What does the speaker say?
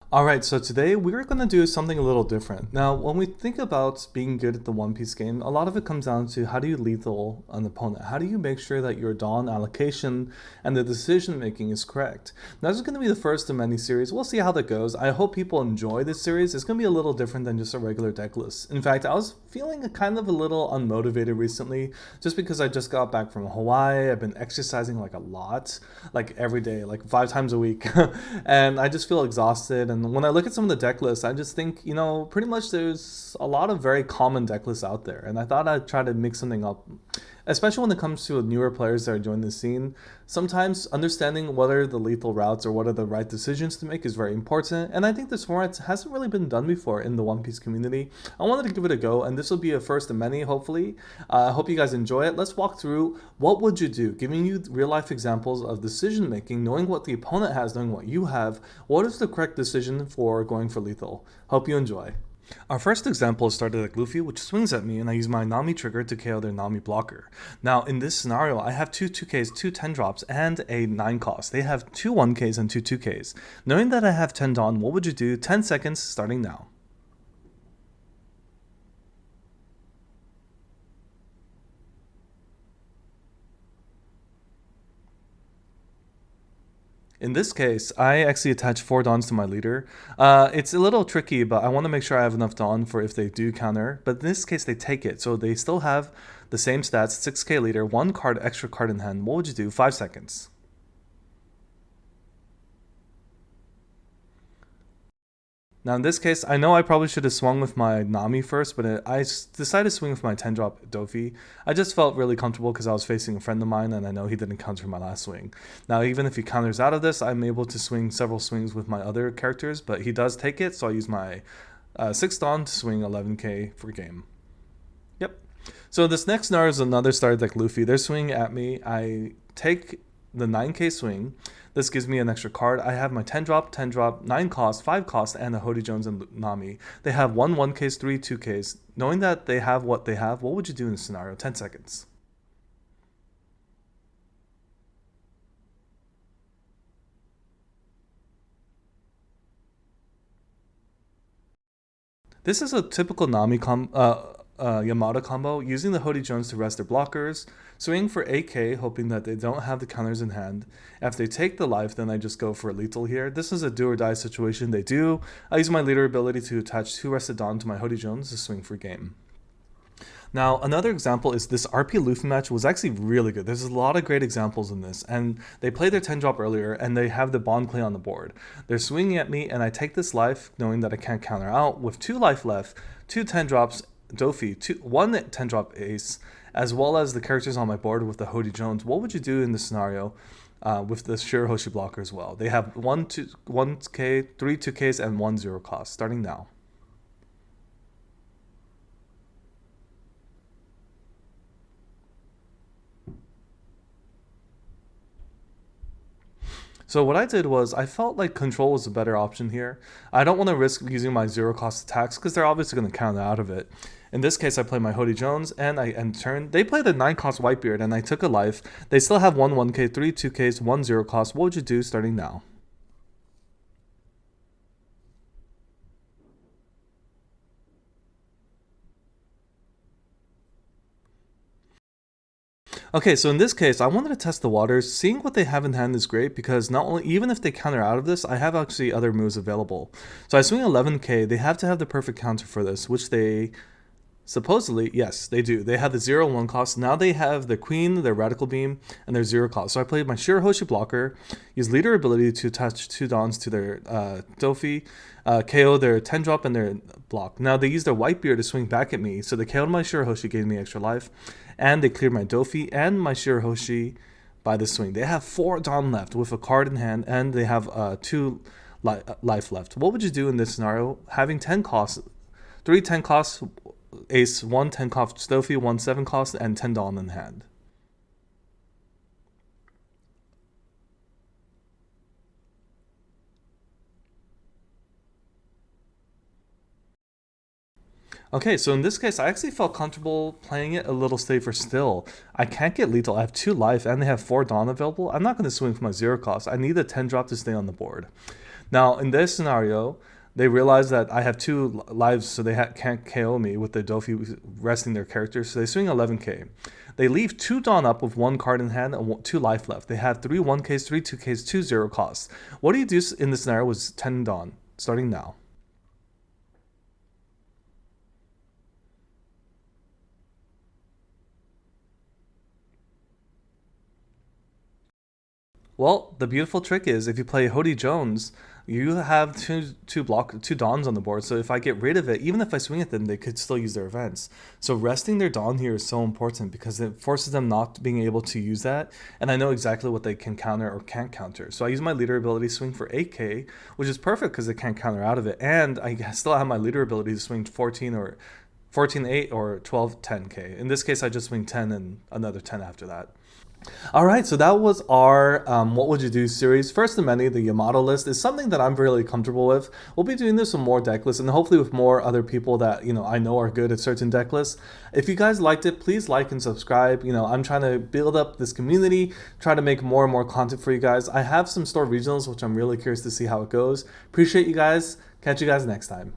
Alright, so today we're going to do something a little different. Now, when we think about being good at the One Piece game, a lot of it comes down to how do you lethal an opponent? How do you make sure that your Dawn allocation and the decision making is correct? Now, this is going to be the first of many series. We'll see how that goes. I hope people enjoy this series. It's going to be a little different than just a regular deck list. In fact, I was feeling kind of a little unmotivated recently just because I just got back from Hawaii. I've been exercising like a lot, like every day, like 5 times a week. And I just feel exhausted. And when I look at some of the deck lists, I just think, pretty much there's a lot of very common deck lists out there. And I thought I'd try to mix something up, especially when it comes to newer players that are joining the scene. Sometimes understanding what are the lethal routes or what are the right decisions to make is very important. And I think this format hasn't really been done before in the One Piece community. I wanted to give it a go, and this will be a first of many, hopefully. I hope you guys enjoy it. Let's walk through what would you do, giving you real life examples of decision making, knowing what the opponent has, knowing what you have. What is the correct decision for going for lethal? Hope you enjoy. Our first example started like Luffy, which swings at me, and I use my Nami trigger to KO their Nami blocker. Now, in this scenario, I have two 2Ks, two 10 drops, and a 9 cost. They have two 1Ks and two 2Ks. Knowing that I have 10 Dawn, what would you do? 10 seconds starting now. In this case, I actually attach 4 Dawns to my leader. It's a little tricky, but I want to make sure I have enough Dawn for if they do counter. But in this case, they take it, so they still have the same stats, 6k leader, 1 card, extra card in hand. What would you do? 5 seconds. Now in this case, I know I probably should have swung with my Nami first, but I decided to swing with my 10 drop Dofi. I just felt really comfortable because I was facing a friend of mine and I know he didn't counter my last swing. Now even if he counters out of this, I'm able to swing several swings with my other characters, but he does take it, so I use my 6 Dawn to swing 11k for game. Yep. So this next scenario is another starter like Luffy. They're swinging at me. I take the 9k swing. This gives me an extra card. I have my 10 drop, 9 cost, 5 cost, and a Hody Jones and Nami. They have 1Ks, 3 2Ks. Knowing that they have what they have, what would you do in this scenario? 10 seconds. This is a typical Yamato combo, using the Hody Jones to rest their blockers, swinging for 8k, hoping that they don't have the counters in hand. If they take the life, then I just go for a lethal here. This is a do or die situation. They do. I use my leader ability to attach 2 Rested Dawn to my Hody Jones to swing for game. Now, another example is this RP Luffy match was actually really good. There's a lot of great examples in this, and they played their 10 drop earlier, and they have the Bond Clay on the board. They're swinging at me, and I take this life, knowing that I can't counter out, with 2 life left, 2 10 drops, Dofi, 1 10 drop Ace, as well as the characters on my board with the Hody Jones. What would you do in this scenario? With the Shirahoshi blocker as well. They have 1K, 3 2Ks, and 1 0 cost, starting now. So what I did was I felt like control was a better option here. I don't want to risk using my 0 cost attacks because they're obviously going to counter out of it. In this case, I play my Hody Jones and I end turn. They played a 9 cost Whitebeard and I took a life. They still have 1K, 3 2Ks, 1 0 cost. What would you do starting now? Okay, so in this case, I wanted to test the waters. Seeing what they have in hand is great because not only, even if they counter out of this, I have actually other moves available. So I swing 11k. They have to have the perfect counter for this, which they supposedly, yes, they do. They have the 0-1 cost. Now they have their Queen, their Radical Beam, and their 0 cost. So I played my Shirahoshi blocker, use leader ability to attach 2 Dawns to their Dofi, KO their 10 drop and their block. Now they use their Whitebeard to swing back at me. So they KO'd my Shirahoshi, gave me extra life, and they cleared my Dofi and my Shirahoshi by the swing. They have 4 Dawn left with a card in hand, and they have 2 life left. What would you do in this scenario? Having 10 costs, 3 10 costs, Ace, 1 10 cost Dofi, 1 7 cost, and 10 Dawn in hand. Okay, so in this case, I actually felt comfortable playing it a little safer still. I can't get lethal. I have 2 life and they have 4 Dawn available. I'm not going to swing for my 0 cost. I need a 10 drop to stay on the board. Now, in this scenario, they realize that I have 2 lives, so they can't KO me with the Dofi resting their characters, so they swing 11k. They leave 2 Dawn up with 1 card in hand and 2 life left. They have 3 1ks, 3 2ks, 2 0 costs. What do you do in this scenario with 10 Dawn, starting now? Well, the beautiful trick is if you play Hody Jones, you have two Dawns on the board. So if I get rid of it, even if I swing at them, they could still use their events. So resting their Dawn here is so important because it forces them not being able to use that. And I know exactly what they can counter or can't counter. So I use my leader ability swing for 8k, which is perfect because they can't counter out of it. And I still have my leader ability to swing 14-8 or 12-10k. In this case, I just swing 10 and another 10 after that. All right, so that was our What Would You Do series. First of many, the Yamato list is something that I'm really comfortable with. We'll be doing this with more deck lists and hopefully with more other people that I know are good at certain deck lists. If you guys liked it, please like and subscribe. I'm trying to build up this community, try to make more and more content for you guys. I have some store regionals, which I'm really curious to see how it goes. Appreciate you guys. Catch you guys next time.